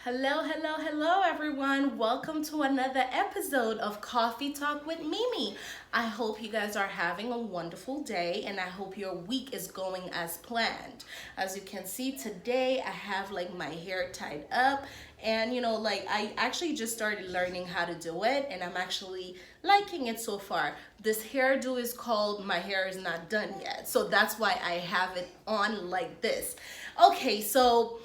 Hello, hello, hello, everyone. Welcome to another episode of Coffee Talk with Mimi. I hope you guys are having a wonderful day and I hope your week is going as planned. As you can see today, I have like my hair tied up and I actually just started learning how to do it and I'm actually liking it so far. This hairdo is called My Hair Is Not Done Yet. So that's why I have it on like this. Okay, so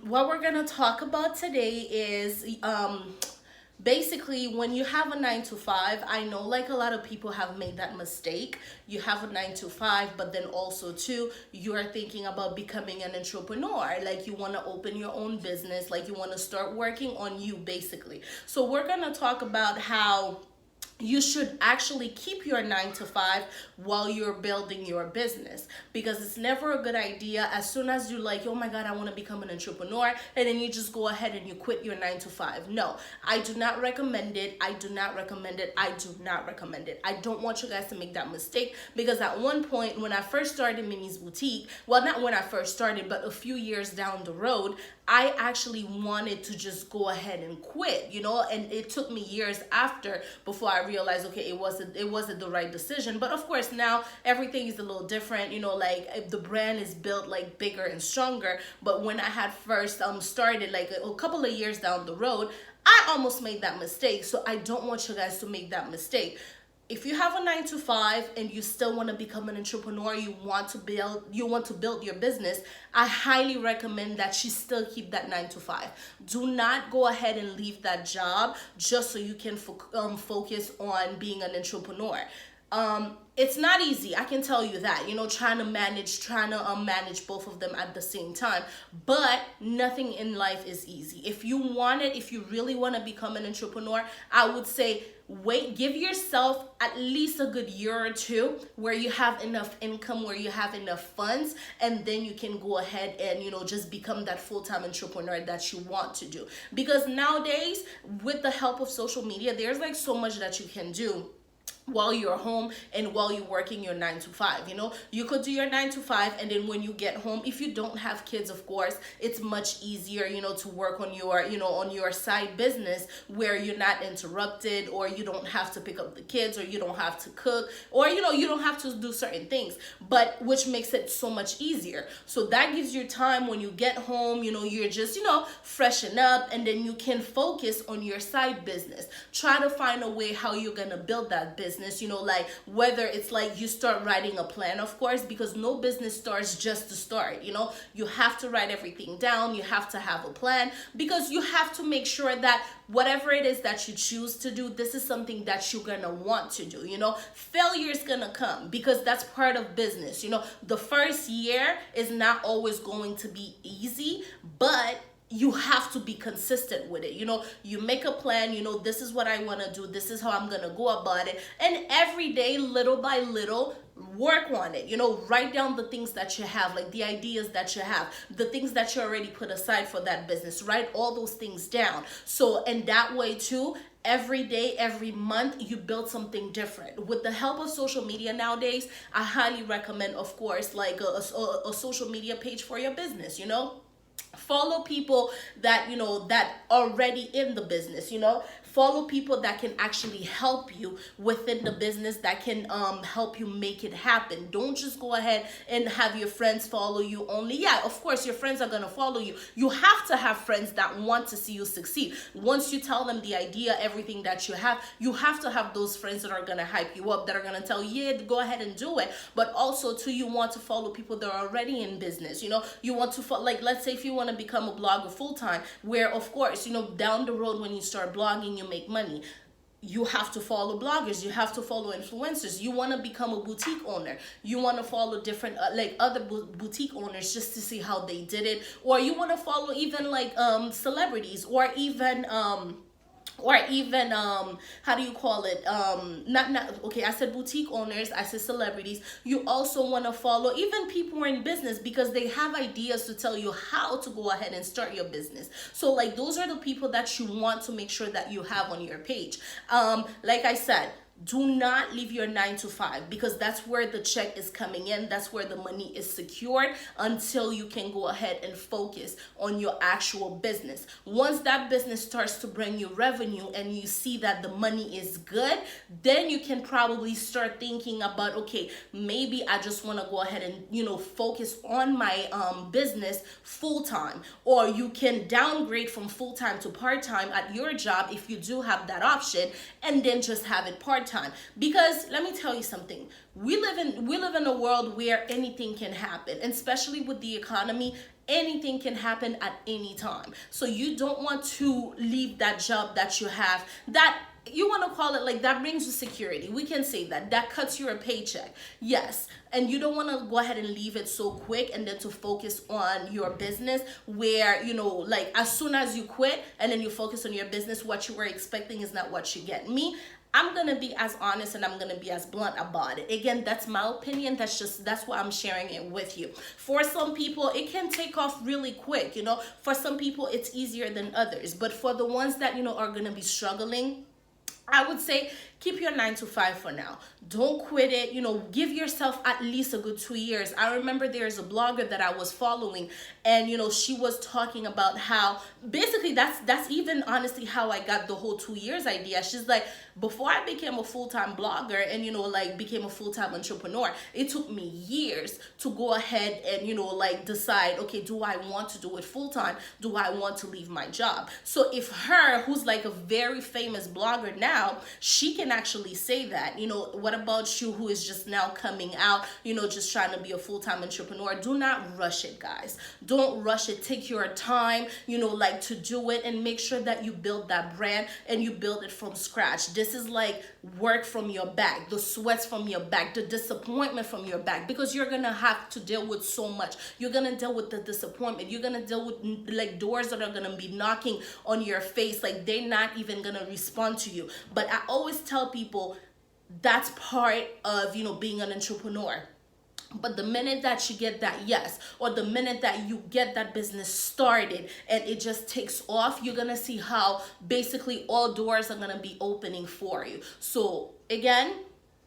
what we're gonna talk about today is basically when you have a 9 to 5. I know like a lot of people have made that mistake. You have a 9 to 5, but then also too, you are thinking about becoming an entrepreneur. Like you want to open your own business, like you want to start working on you basically. So we're gonna talk about how you should actually keep your 9 to 5 while you're building your business, because it's never a good idea as soon as you're like, oh my god, I want to become an entrepreneur, and then you just go ahead and you quit your 9 to 5. No, I do not recommend it. I do not recommend it. I do not recommend it. I don't want you guys to make that mistake, because at one point when I first started Mimi's Boutique, well, not when I first started, but a few years down the road, I actually wanted to just go ahead and quit, and it took me years after before I realized, okay, it wasn't the right decision. But of course now everything is a little different, like the brand is built like bigger and stronger. But when I had first started like a couple of years down the road, I almost made that mistake. So I don't want you guys to make that mistake. If you have a 9 to 5 and you still want to become an entrepreneur, you want to build your business, I highly recommend that you still keep that 9 to 5. Do not go ahead and leave that job just so you can focus on being an entrepreneur. It's not easy, I can tell you that, trying to manage both of them at the same time. But nothing in life is easy. If you really want to become an entrepreneur, I would say give yourself at least a good year or two where you have enough income, where you have enough funds, and then you can go ahead and just become that full-time entrepreneur that you want to do. Because nowadays, with the help of social media, there's like so much that you can do while you're home and while you're working your 9 to 5. You could do your 9 to 5, and then when you get home, if you don't have kids, of course, it's much easier to work on your side business, where you're not interrupted, or you don't have to pick up the kids, or you don't have to cook, or you don't have to do certain things, but which makes it so much easier. So that gives you time when you get home, you're just freshen up, and then you can focus on your side business. Try to find a way how you're gonna build that business, like whether it's like you start writing a plan, of course, because no business starts just to start. You have to write everything down, you have to have a plan, because you have to make sure that whatever it is that you choose to do, this is something that you're gonna want to do. Failure is gonna come, because that's part of business. The first year is not always going to be easy, but you have to be consistent with it. You make a plan, this is what I want to do, this is how I'm going to go about it, and every day, little by little, work on it. Write down the things that you have, like the ideas that you have, the things that you already put aside for that business. Write all those things down, so and that way too, every day, every month, you build something different. With the help of social media nowadays, I highly recommend, of course, like a social media page for your business. Follow people that already in the business. Follow people that can actually help you within the business, that can help you make it happen. Don't just go ahead and have your friends follow you only. Yeah, of course your friends are going to follow you. You have to have friends that want to see you succeed. Once you tell them the idea, everything that you have to have those friends that are going to hype you up, that are going to tell you, yeah, go ahead and do it. But also too, you want to follow people that are already in business. You want to like, let's say if you want to become a blogger full time, where of course down the road when you start blogging, you make money. You have to follow bloggers, you have to follow influencers. You want to become a boutique owner, you want to follow different like other boutique owners, just to see how they did it. Or you want to follow even like celebrities, or even how do you call it, not okay, I said boutique owners, I said celebrities. You also want to follow even people who are in business, because they have ideas to tell you how to go ahead and start your business. So like those are the people that you want to make sure that you have on your page. Like I said, Do not leave your 9 to 5, because that's where the check is coming in. That's where the money is secured until you can go ahead and focus on your actual business. Once that business starts to bring you revenue and you see that the money is good, then you can probably start thinking about, okay, maybe I just want to go ahead and, focus on my business full time. Or you can downgrade from full time to part time at your job if you do have that option, and then just have it part time. Because let me tell you something, we live in a world where anything can happen, and especially with the economy, anything can happen at any time. So you don't want to leave that job that you have, that you want to call it like that brings you security. We can say that cuts you a paycheck. Yes. And you don't want to go ahead and leave it so quick and then to focus on your business where, like as soon as you quit and then you focus on your business, what you were expecting is not what you get. I'm going to be as honest and I'm going to be as blunt about it. Again, that's my opinion. That's why I'm sharing it with you. For some people, it can take off really quick. For some people, it's easier than others. But for the ones that, are going to be struggling, I would say keep your 9 to 5 for now. Don't quit it. Give yourself at least a good 2 years. I remember there's a blogger that I was following, and she was talking about how basically that's even honestly how I got the whole 2 years idea. She's like, before I became a full-time blogger and became a full-time entrepreneur, it took me years to go ahead and decide, okay, do I want to do it full-time? Do I want to leave my job? So if her, who's like a very famous blogger now, she can actually say that, what about you who is just now coming out, just trying to be a full-time entrepreneur? Do not rush it, guys. Don't rush it. Take your time, to do it, and make sure that you build that brand and you build it from scratch. This is like work from your back, the sweats from your back, the disappointment from your back, because you're going to have to deal with so much. You're going to deal with the disappointment. You're going to deal with like doors that are going to be knocking on your face. Like they're not even going to respond to you. But I always tell people that's part of, being an entrepreneur. But the minute that you get that yes, or the minute that you get that business started and it just takes off, you're going to see how basically all doors are going to be opening for you. So again,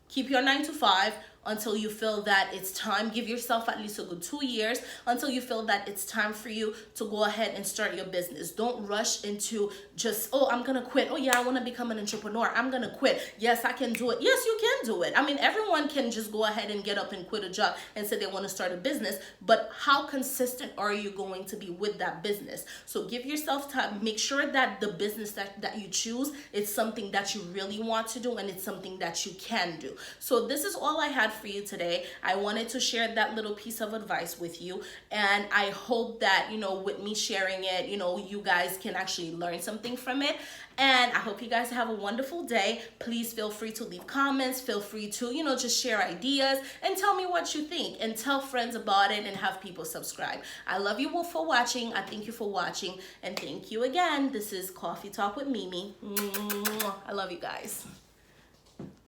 keep your 9 to 5 until you feel that it's time. Give yourself at least a good 2 years until you feel that it's time for you to go ahead and start your business. Don't rush into just, oh, I'm going to quit. Oh, yeah, I want to become an entrepreneur. I'm going to quit. Yes, I can do it. Yes, you can do it. I mean, everyone can just go ahead and get up and quit a job and say they want to start a business. But how consistent are you going to be with that business? So give yourself time. Make sure that the business that you choose is something that you really want to do and it's something that you can do. So this is all I had for you today. I wanted to share that little piece of advice with you, and I hope that with me sharing it, you guys can actually learn something from it. And I hope you guys have a wonderful day. Please feel free to leave comments, feel free to just share ideas and tell me what you think, and tell friends about it and have people subscribe. I love you all for watching. I thank you for watching, and thank you again. This is Coffee Talk with Mimi. I love you guys.